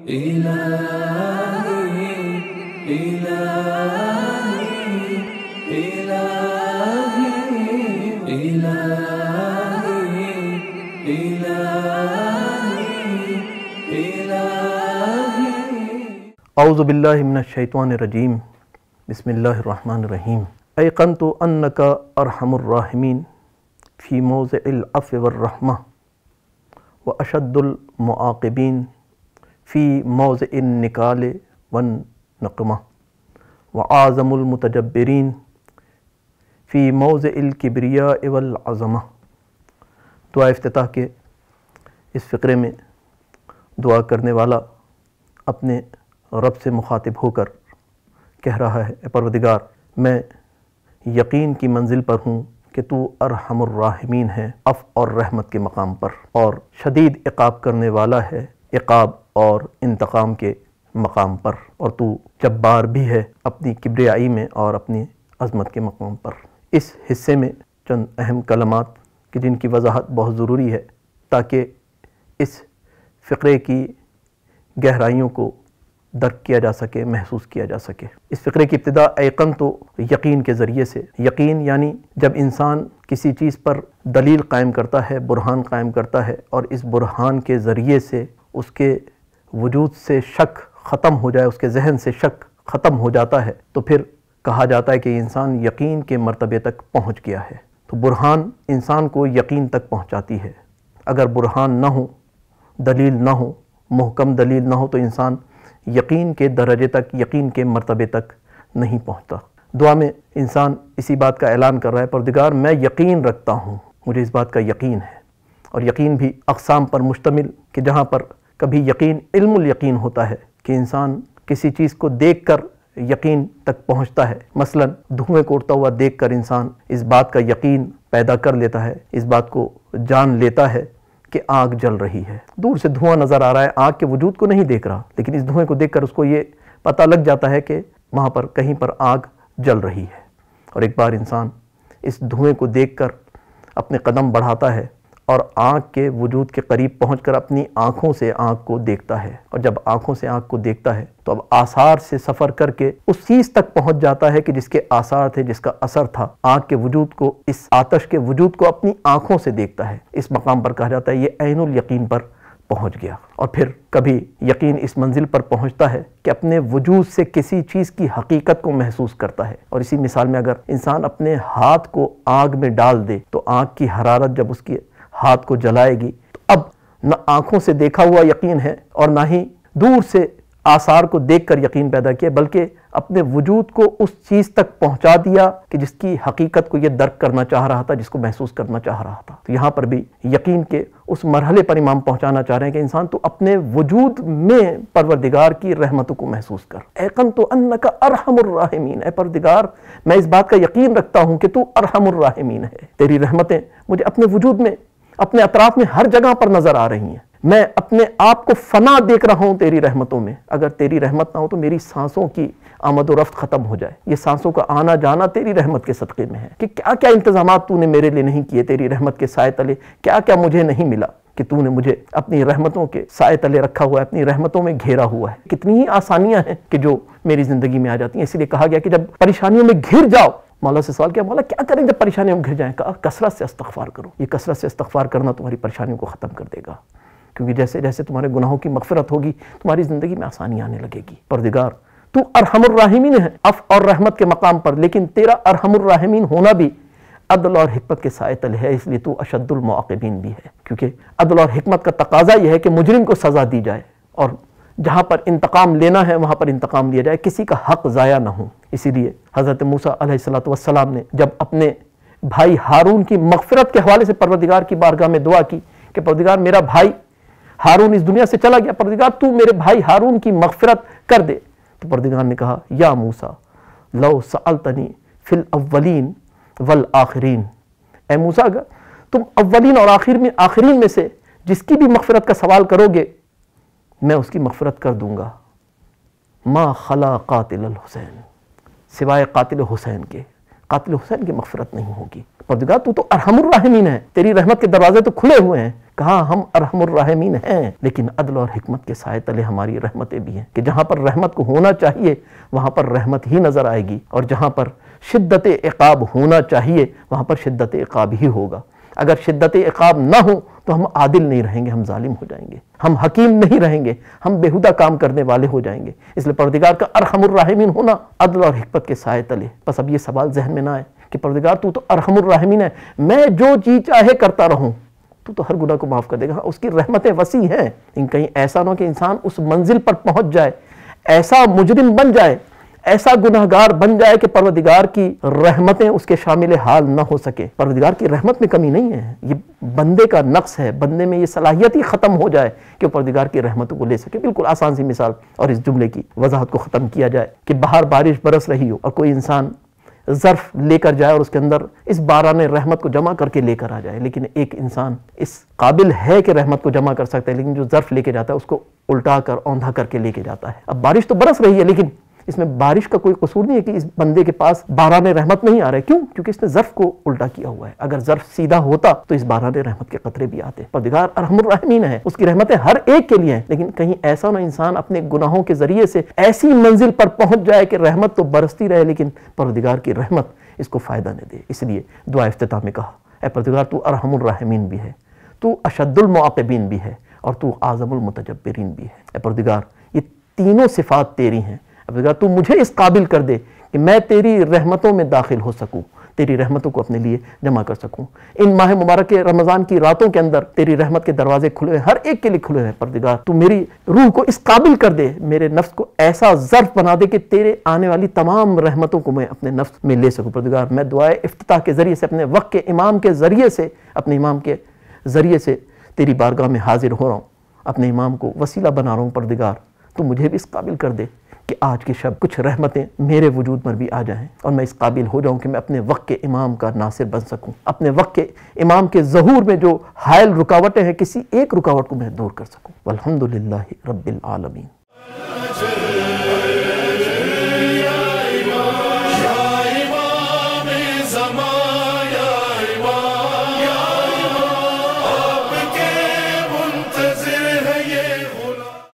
إلهي إلهي إلهي إلهي إلهي إلهي اعوذ باللہ من الشیطان الرجیم بسم اللہ الرحمن الرحیم ایقنت انک ارحم الراحمین فی موضع العفو والرحمہ واشد المعاقبین فی موضع النکال والنقمہ وعظم المتجبرین فی موضع الکبریاء والعظمہ۔ دعا افتتاح کے اس فقرے میں دعا کرنے والا اپنے رب سے مخاطب ہو کر کہہ رہا ہے، اے پروردگار، میں یقین کی منزل پر ہوں کہ تو ارحم الراحمین ہے، عفو اور رحمت کے مقام پر، اور شدید عقاب کرنے والا ہے عقاب اور انتقام کے مقام پر، اور تو جبار بھی ہے اپنی کبریائی میں اور اپنی عظمت کے مقام پر۔ اس حصے میں چند اہم کلمات کہ جن کی وضاحت بہت ضروری ہے تاکہ اس فقرے کی گہرائیوں کو درک کیا جا سکے، محسوس کیا جا سکے۔ اس فقرے کی ابتدا ایقن تو یقین کے ذریعے سے، یقین یعنی جب انسان کسی چیز پر دلیل قائم کرتا ہے، برہان قائم کرتا ہے، اور اس برہان کے ذریعے سے اس کے وجود سے شک ختم ہو جائے، اس کے ذہن سے شک ختم ہو جاتا ہے، تو پھر کہا جاتا ہے کہ انسان یقین کے مرتبے تک پہنچ گیا ہے۔ تو برہان انسان کو یقین تک پہنچاتی ہے۔ اگر برہان نہ ہو، دلیل نہ ہو، محکم دلیل نہ ہو، تو انسان یقین کے درجے تک، یقین کے مرتبے تک نہیں پہنچتا۔ دعا میں انسان اسی بات کا اعلان کر رہا ہے، پروردگار میں یقین رکھتا ہوں، مجھے اس بات کا یقین ہے۔ اور یقین بھی اقسام پر مشتمل کہ جہاں پر کبھی یقین علم الیقین ہوتا ہے کہ انسان کسی چیز کو دیکھ کر یقین تک پہنچتا ہے، مثلا دھوئیں کو اڑتا ہوا دیکھ کر انسان اس بات کا یقین پیدا کر لیتا ہے، اس بات کو جان لیتا ہے کہ آگ جل رہی ہے۔ دور سے دھواں نظر آ رہا ہے، آگ کے وجود کو نہیں دیکھ رہا، لیکن اس دھوئیں کو دیکھ کر اس کو یہ پتہ لگ جاتا ہے کہ وہاں پر کہیں پر آگ جل رہی ہے۔ اور ایک بار انسان اس دھوئیں کو دیکھ کر اپنے قدم بڑھاتا ہے اور آگ کے وجود کے قریب پہنچ کر اپنی آنکھوں سے آگ کو دیکھتا ہے، اور جب آنکھوں سے آگ کو دیکھتا ہے تو اب آثار سے سفر کر کے اس چیز تک پہنچ جاتا ہے کہ جس کے آثار تھے، جس کا اثر تھا۔ آگ کے وجود کو، اس آتش کے وجود کو اپنی آنکھوں سے دیکھتا ہے۔ اس مقام پر کہا جاتا ہے یہ عین الیقین پر پہنچ گیا۔ اور پھر کبھی یقین اس منزل پر پہنچتا ہے کہ اپنے وجود سے کسی چیز کی حقیقت کو محسوس کرتا ہے۔ اور اسی مثال میں اگر انسان اپنے ہاتھ کو آگ میں ڈال دے تو آگ کی حرارت جب اس کے ہاتھ کو جلائے گی تو اب نہ آنکھوں سے دیکھا ہوا یقین ہے اور نہ ہی دور سے آثار کو دیکھ کر یقین پیدا کیا، بلکہ اپنے وجود کو اس چیز تک پہنچا دیا کہ جس کی حقیقت کو یہ درک کرنا چاہ رہا تھا، جس کو محسوس کرنا چاہ رہا تھا۔ تو یہاں پر بھی یقین کے اس مرحلے پر امام پہنچانا چاہ رہے ہیں کہ انسان تو اپنے وجود میں پروردگار کی رحمتوں کو محسوس کر۔ ایقنت انک ارحم الراحمین، اے پروردگار میں اس بات کا یقین رکھتا ہوں کہ تو ارحم الراحمین ہے، تیری رحمتیں مجھے اپنے وجود میں، اپنے اطراف میں ہر جگہ پر نظر آ رہی ہیں۔ میں اپنے آپ کو فنا دیکھ رہا ہوں تیری رحمتوں میں۔ اگر تیری رحمت نہ ہو تو میری سانسوں کی آمد و رفت ختم ہو جائے۔ یہ سانسوں کا آنا جانا تیری رحمت کے صدقے میں ہے کہ کیا کیا انتظامات تو نے میرے لیے نہیں کیے تیری رحمت کے سائے تلے، کیا کیا مجھے نہیں ملا کہ تو نے مجھے اپنی رحمتوں کے سائے تلے رکھا ہوا ہے، اپنی رحمتوں میں گھیرا ہوا ہے۔ کتنی ہی آسانیاں ہیں کہ جو میری زندگی میں آ جاتی ہیں۔ اسی لیے کہا گیا کہ جب پریشانیوں میں گھر جاؤ، مولا سے سوال کیا، مولا کیا کریں جب پریشانیوں میں گھر جائیں؟ کہا کثرت سے استغفار کرو، یہ کثرت سے استغفار کرنا تمہاری پریشانیوں کو ختم کر دے گا، کیونکہ جیسے جیسے تمہارے گناہوں کی مغفرت ہوگی تمہاری زندگی میں آسانی آنے لگے گی۔ پروردگار تو ارحم الراحمین ہے، عفو اور رحمت کے مقام پر، لیکن تیرا ارحم الراحمین ہونا بھی عدل اور حکمت کے سائے تلے ہے، اس لیے تو اشد المعاقبین بھی ہے، کیونکہ عدل اور حکمت کا تقاضا یہ ہے کہ مجرم کو سزا دی جائے، اور جہاں پر انتقام لینا ہے وہاں پر انتقام لیا جائے، کسی کا حق ضائع نہ ہو۔ اسی لیے حضرت موسیٰ علیہ السلام نے جب اپنے بھائی ہارون کی مغفرت کے حوالے سے پروردگار کی بارگاہ میں دعا کی کہ پروردگار میرا بھائی ہارون اس دنیا سے چلا گیا، پروردگار تو میرے بھائی ہارون کی مغفرت کر دے، تو پروردگار نے کہا یا موسیٰ لو سألتنی فی الاولین والآخرین، اے موسیٰ اگر تم اولین اور آخرین میں سے جس کی بھی مغفرت کا سوال کرو گے میں اس کی مغفرت کر دوں گا، ما خلا قاتل الحسین، سوائے قاتل حسین کے، قاتل حسین کی مغفرت نہیں ہوگی۔ پروردگار تو ارحم الراحمین ہے، تیری رحمت کے دروازے تو کھلے ہوئے ہیں کہا ہم ارحم الراحمین ہیں، لیکن عدل اور حکمت کے سائے تلے ہماری رحمتیں بھی ہیں کہ جہاں پر رحمت کو ہونا چاہیے وہاں پر رحمت ہی نظر آئے گی، اور جہاں پر شدت عقاب ہونا چاہیے وہاں پر شدت عقاب ہی ہوگا۔ اگر شدت عقاب نہ ہو تو ہم عادل نہیں رہیں گے، ہم ظالم ہو جائیں گے، ہم حکیم نہیں رہیں گے، ہم بیہودہ کام کرنے والے ہو جائیں گے۔ اس لیے پروردگار کا ارحم الراحمین ہونا عدل اور حکمت کے سائے تلے۔ بس اب یہ سوال ذہن میں نہ آئے کہ پروردگار تو ارحم الراحمین ہے، میں جو جی چاہے کرتا رہوں، تو ہر گناہ کو معاف کر دے گا۔ اس کی رحمتیں وسیع ہیں، لیکن کہیں ایسا نہ ہو کہ انسان اس منزل پر پہنچ جائے، ایسا مجرم بن جائے، ایسا گناہگار بن جائے کہ پروردگار کی رحمتیں اس کے شامل حال نہ ہو سکے۔ پروردگار کی رحمت میں کمی نہیں ہے، یہ بندے کا نقص ہے، بندے میں یہ صلاحیت ہی ختم ہو جائے کہ وہ پروردگار کی رحمتوں کو لے سکے۔ بالکل آسان سی مثال اور اس جملے کی وضاحت کو ختم کیا جائے کہ باہر بارش برس رہی ہو اور کوئی انسان ظرف لے کر جائے اور اس کے اندر اس باران رحمت کو جمع کر کے لے کر آ جائے، لیکن ایک انسان اس قابل ہے کہ رحمت کو جمع کر سکتا ہے، لیکن جو ظرف لے کے جاتا ہے اس کو الٹا کر اوندھا کر کے لے کے جاتا ہے۔ اب بارش تو برس رہی ہے لیکن اس میں بارش کا کوئی قصور نہیں ہے کہ اس بندے کے پاس باران رحمت نہیں آ رہا ہے۔ کیوں؟ کیونکہ اس نے ظرف کو الٹا کیا ہوا ہے۔ اگر ظرف سیدھا ہوتا تو اس باران رحمت کے قطرے بھی آتے۔ پروردگار ارحم الراحمین ہے، اس کی رحمتیں ہر ایک کے لیے ہیں، لیکن کہیں ایسا نہ انسان اپنے گناہوں کے ذریعے سے ایسی منزل پر پہنچ جائے کہ رحمت تو برستی رہے لیکن پروردگار کی رحمت اس کو فائدہ نہ دے۔ اس لیے دعا افتتاح میں کہا، اے پروردگار تو ارحم الراحمین بھی ہے، تو اشد المعاقبین بھی ہے، اور تو اعظم المتجبرین بھی ہے۔ اے پروردگار یہ تینوں صفات تیری ہیں۔ پروردگار تو مجھے اس قابل کر دے کہ میں تیری رحمتوں میں داخل ہو سکوں، تیری رحمتوں کو اپنے لیے جمع کر سکوں۔ ان ماہ مبارک رمضان کی راتوں کے اندر تیری رحمت کے دروازے کھلے ہوئے ہیں، ہر ایک کے لیے کھلے ہوئے ہیں۔ پروردگار تو میری روح کو اس قابل کر دے، میرے نفس کو ایسا ظرف بنا دے کہ تیرے آنے والی تمام رحمتوں کو میں اپنے نفس میں لے سکوں۔ پروردگار میں دعائے افتتاح کے ذریعے سے، اپنے وقت کے امام کے ذریعے سے، اپنے امام کے ذریعے سے تیری بارگاہ میں حاضر ہو رہا ہوں، اپنے امام کو وسیلہ بنا رہا ہوں۔ پروردگار تو مجھے بھی اس قابل کر دے کہ آج کی شب کچھ رحمتیں میرے وجود پر بھی آ جائیں اور میں اس قابل ہو جاؤں کہ میں اپنے وقت کے امام کا ناصر بن سکوں، اپنے وقت کے امام کے ظہور میں جو حائل رکاوٹیں ہیں کسی ایک رکاوٹ کو میں دور کر سکوں۔ والحمدللہ رب العالمین۔